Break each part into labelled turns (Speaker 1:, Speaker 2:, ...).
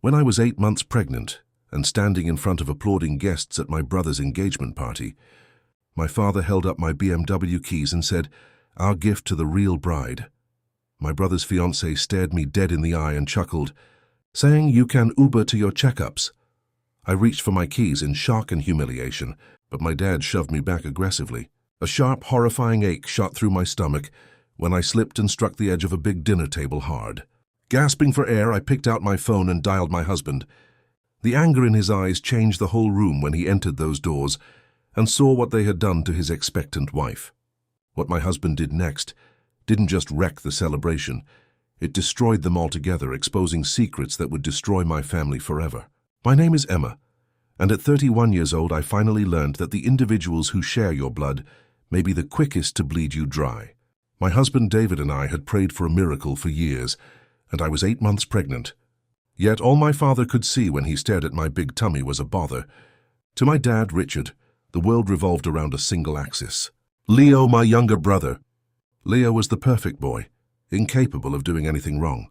Speaker 1: When I was 8 months pregnant and standing in front of applauding guests at my brother's engagement party, my father held up my BMW keys and said, "Our gift to the real bride." My brother's fiancée stared me dead in the eye and chuckled, saying, "You can Uber to your checkups." I reached for my keys in shock and humiliation, but my dad shoved me back aggressively. A sharp, horrifying ache shot through my stomach when I slipped and struck the edge of a big dinner table hard. Gasping for air, I picked out my phone and dialed my husband. The anger in his eyes changed the whole room when he entered those doors and saw what they had done to his expectant wife. What my husband did next didn't just wreck the celebration, it destroyed them altogether, exposing secrets that would destroy my family forever. My name is Emma, and at 31 years old I finally learned that the individuals who share your blood may be the quickest to bleed you dry. My husband David and I had prayed for a miracle for years, and I was 8 months pregnant. Yet all my father could see when he stared at my big tummy was a bother. To my dad, Richard, the world revolved around a single axis. Leo, my younger brother. Leo was the perfect boy, incapable of doing anything wrong.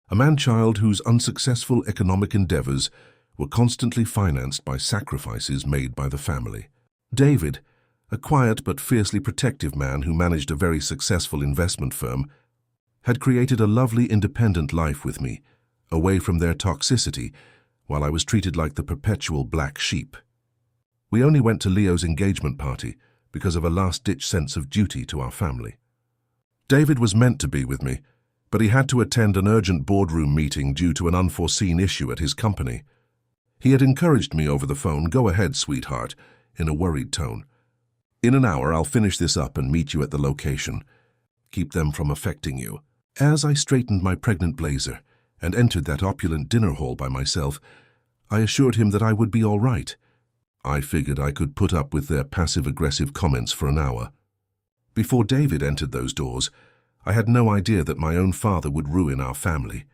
Speaker 1: A man-child whose unsuccessful economic endeavors were constantly financed by sacrifices made by the family. David, a quiet but fiercely protective man who managed a very successful investment firm, had created a lovely independent life with me, away from their toxicity, while I was treated like the perpetual black sheep. We only went to Leo's engagement party because of a last-ditch sense of duty to our family. David was meant to be with me, but he had to attend an urgent boardroom meeting due to an unforeseen issue at his company. He had encouraged me over the phone, "Go ahead, sweetheart," in a worried tone. "In an hour, I'll finish this up and meet you at the location. Keep them from affecting you." As I straightened my pregnant blazer and entered that opulent dinner hall by myself, I assured him that I would be all right. I figured I could put up with their passive-aggressive comments for an hour. Before David entered those doors, I had no idea that my own father would ruin our family.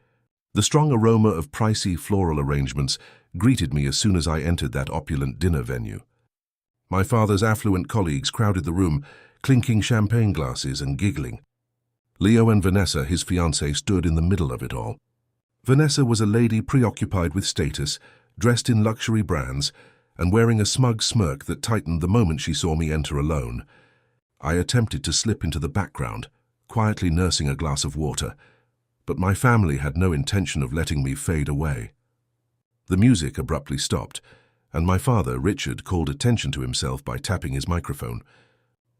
Speaker 1: The strong aroma of pricey floral arrangements greeted me as soon as I entered that opulent dinner venue. My father's affluent colleagues crowded the room, clinking champagne glasses and giggling. Leo and Vanessa, his fiancée, stood in the middle of it all. Vanessa was a lady preoccupied with status, dressed in luxury brands, and wearing a smug smirk that tightened the moment she saw me enter alone. I attempted to slip into the background, quietly nursing a glass of water, but my family had no intention of letting me fade away. The music abruptly stopped, and my father, Richard, called attention to himself by tapping his microphone.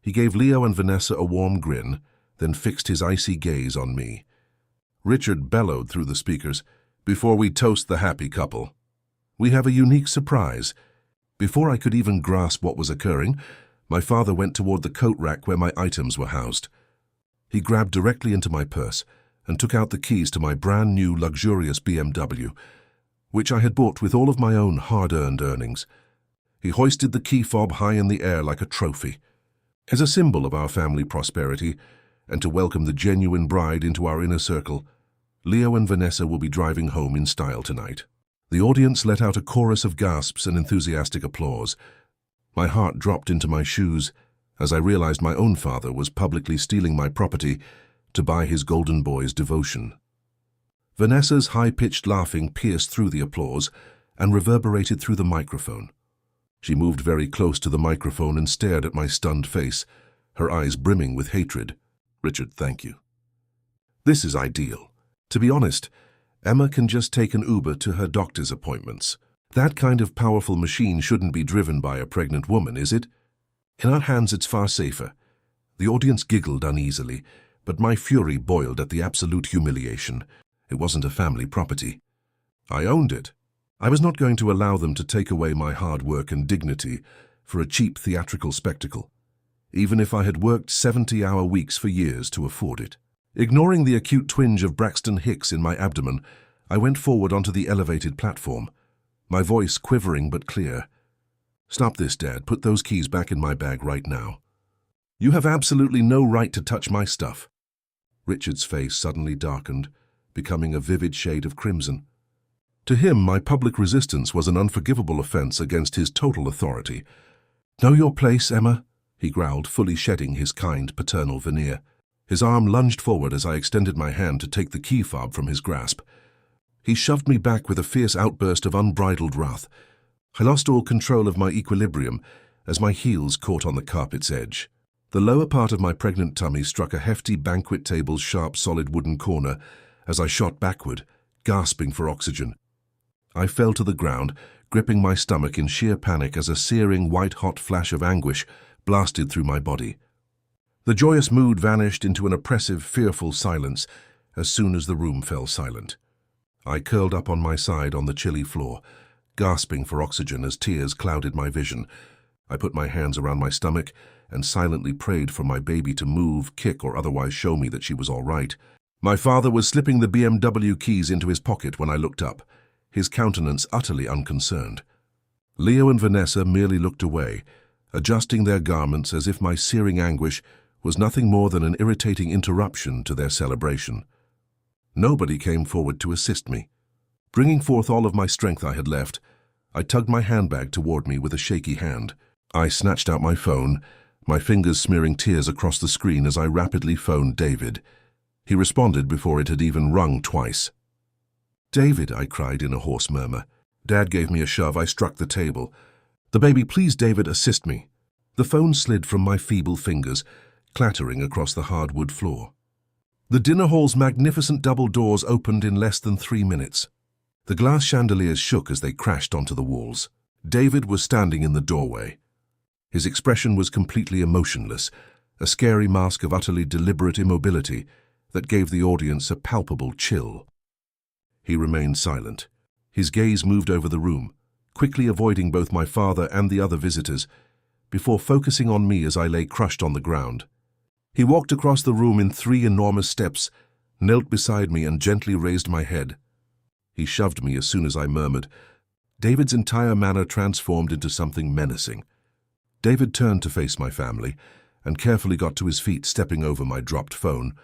Speaker 1: He gave Leo and Vanessa a warm grin, then fixed his icy gaze on me. Richard bellowed through the speakers, "Before we toast the happy couple, we have a unique surprise." Before I could even grasp what was occurring, my father went toward the coat rack where my items were housed. He grabbed directly into my purse and took out the keys to my brand new luxurious BMW, which I had bought with all of my own hard-earned earnings. He hoisted the key fob high in the air like a trophy. As a symbol of our family prosperity, and to welcome the genuine bride into our inner circle, Leo and Vanessa will be driving home in style tonight. The audience let out a chorus of gasps and enthusiastic applause. My heart dropped into my shoes as I realized my own father was publicly stealing my property to buy his golden boy's devotion. Vanessa's high-pitched laughing pierced through the applause and reverberated through the microphone. She moved very close to the microphone and stared at my stunned face, her eyes brimming with hatred. "Richard, thank you. This is ideal. To be honest, Emma can just take an Uber to her doctor's appointments. That kind of powerful machine shouldn't be driven by a pregnant woman, is it? In our hands it's far safer." The audience giggled uneasily, but my fury boiled at the absolute humiliation. It wasn't a family property. I owned it. I was not going to allow them to take away my hard work and dignity for a cheap theatrical spectacle, even if I had worked 70-hour weeks for years to afford it. Ignoring the acute twinge of Braxton Hicks in my abdomen, I went forward onto the elevated platform, my voice quivering but clear. "Stop this, Dad. Put those keys back in my bag right now. You have absolutely no right to touch my stuff." Richard's face suddenly darkened, becoming a vivid shade of crimson. To him, my public resistance was an unforgivable offense against his total authority. "Know your place, Emma," he growled, fully shedding his kind paternal veneer. His arm lunged forward as I extended my hand to take the key fob from his grasp. He shoved me back with a fierce outburst of unbridled wrath. I lost all control of my equilibrium as my heels caught on the carpet's edge. The lower part of my pregnant tummy struck a hefty banquet table's sharp, solid wooden corner as I shot backward, gasping for oxygen. I fell to the ground, gripping my stomach in sheer panic as a searing, white-hot flash of anguish blasted through my body. The joyous mood vanished into an oppressive, fearful silence as soon as the room fell silent. I curled up on my side on the chilly floor, gasping for oxygen as tears clouded my vision. I put my hands around my stomach and silently prayed for my baby to move, kick, or otherwise show me that she was all right. My father was slipping the BMW keys into his pocket when I looked up, his countenance utterly unconcerned. Leo and Vanessa merely looked away, adjusting their garments as if my searing anguish was nothing more than an irritating interruption to their celebration. Nobody came forward to assist me. Bringing forth all of my strength I had left, I tugged my handbag toward me with a shaky hand. I snatched out my phone, my fingers smearing tears across the screen as I rapidly phoned David. He responded before it had even rung twice. "David," I cried in a hoarse murmur. Dad gave me a shove. I struck the table. "The baby, please, David, assist me." The phone slid from my feeble fingers, clattering across the hardwood floor. The dinner hall's magnificent double doors opened in less than 3 minutes. The glass chandeliers shook as they crashed onto the walls. David was standing in the doorway. His expression was completely emotionless, a scary mask of utterly deliberate immobility that gave the audience a palpable chill. He remained silent. His gaze moved over the room, quickly avoiding both my father and the other visitors, before focusing on me as I lay crushed on the ground. He walked across the room in 3 enormous steps, knelt beside me and gently raised my head. He shoved me as soon as I murmured. David's entire manner transformed into something menacing. David turned to face my family and carefully got to his feet, stepping over my dropped phone.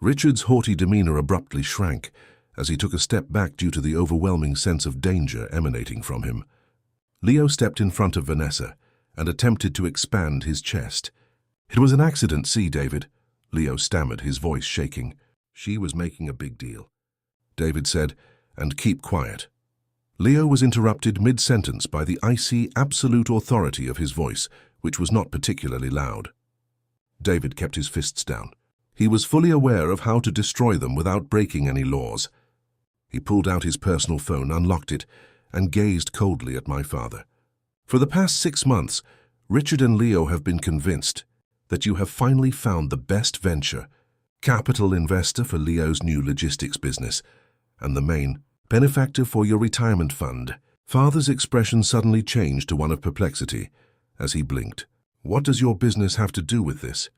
Speaker 1: Richard's haughty demeanor abruptly shrank as he took a step back due to the overwhelming sense of danger emanating from him. Leo stepped in front of Vanessa and attempted to expand his chest. "It was an accident, see, David," Leo stammered, his voice shaking. "She was making a big deal," David said, "and keep quiet." Leo was interrupted mid-sentence by the icy, absolute authority of his voice, which was not particularly loud. David kept his fists down. He was fully aware of how to destroy them without breaking any laws. He pulled out his personal phone, unlocked it, and gazed coldly at my father. "For the past 6 months, Richard and Leo have been convinced that you have finally found the best venture, capital investor for Leo's new logistics business, and the main benefactor for your retirement fund." Father's expression suddenly changed to one of perplexity as he blinked. "What does your business have to do with this?"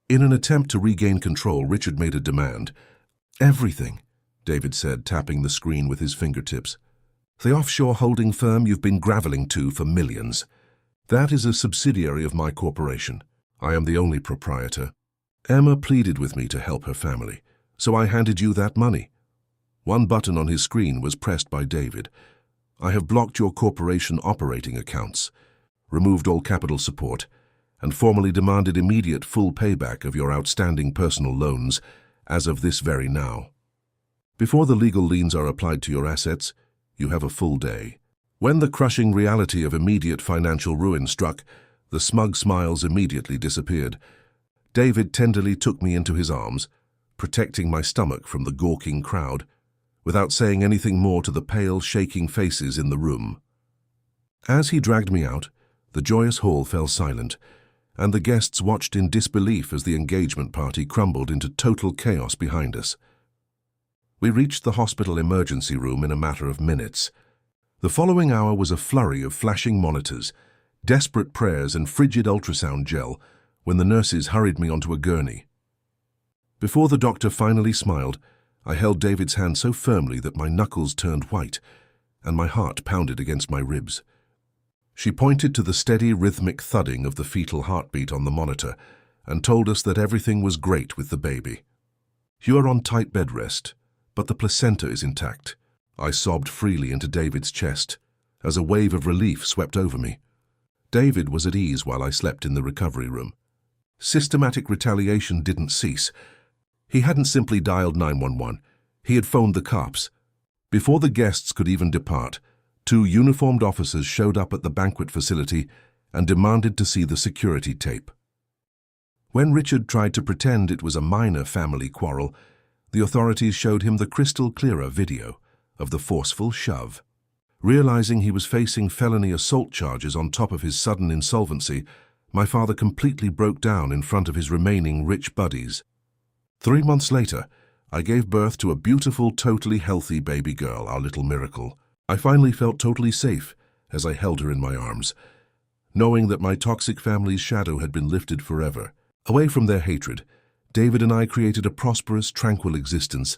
Speaker 1: In an attempt to regain control, Richard made a demand. "Everything," David said, tapping the screen with his fingertips. "The offshore holding firm you've been graveling to for millions. That is a subsidiary of my corporation. I am the only proprietor. Emma pleaded with me to help her family, so I handed you that money." One button on his screen was pressed by David. "I have blocked your corporation operating accounts, removed all capital support, and formally demanded immediate full payback of your outstanding personal loans as of this very now. Before the legal liens are applied to your assets, you have a full day." When the crushing reality of immediate financial ruin struck, the smug smiles immediately disappeared. David tenderly took me into his arms, protecting my stomach from the gawking crowd, without saying anything more to the pale, shaking faces in the room. As he dragged me out, the joyous hall fell silent, and the guests watched in disbelief as the engagement party crumbled into total chaos behind us. We reached the hospital emergency room in a matter of minutes. The following hour was a flurry of flashing monitors, desperate prayers, and frigid ultrasound gel when the nurses hurried me onto a gurney. Before the doctor finally smiled, I held David's hand so firmly that my knuckles turned white and my heart pounded against my ribs. She pointed to the steady, rhythmic thudding of the fetal heartbeat on the monitor and told us that everything was great with the baby. "You are on tight bed rest, but the placenta is intact." I sobbed freely into David's chest as a wave of relief swept over me. David was at ease while I slept in the recovery room. Systematic retaliation didn't cease. He hadn't simply dialed 911. He had phoned the cops. Before the guests could even depart, 2 uniformed officers showed up at the banquet facility and demanded to see the security tape. When Richard tried to pretend it was a minor family quarrel, the authorities showed him the crystal-clearer video of the forceful shove. Realizing he was facing felony assault charges on top of his sudden insolvency, my father completely broke down in front of his remaining rich buddies. 3 months later, I gave birth to a beautiful, totally healthy baby girl, our little miracle. I finally felt totally safe as I held her in my arms, knowing that my toxic family's shadow had been lifted forever. Away from their hatred, David and I created a prosperous, tranquil existence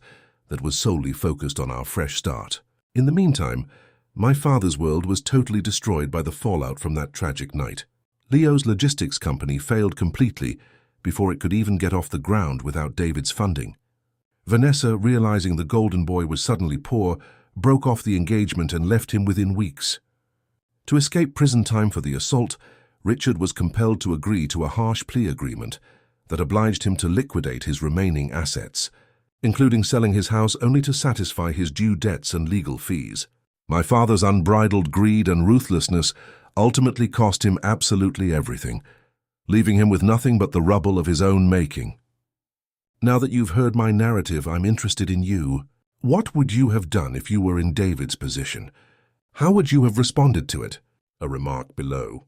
Speaker 1: that was solely focused on our fresh start. In the meantime, my father's world was totally destroyed by the fallout from that tragic night. Leo's logistics company failed completely before it could even get off the ground without David's funding. Vanessa, realizing the golden boy was suddenly poor, broke off the engagement and left him within weeks. To escape prison time for the assault, Richard was compelled to agree to a harsh plea agreement that obliged him to liquidate his remaining assets, including selling his house only to satisfy his due debts and legal fees. My father's unbridled greed and ruthlessness ultimately cost him absolutely everything, leaving him with nothing but the rubble of his own making. Now that you've heard my narrative, I'm interested in you. What would you have done if you were in David's position? How would you have responded to it? A remark below.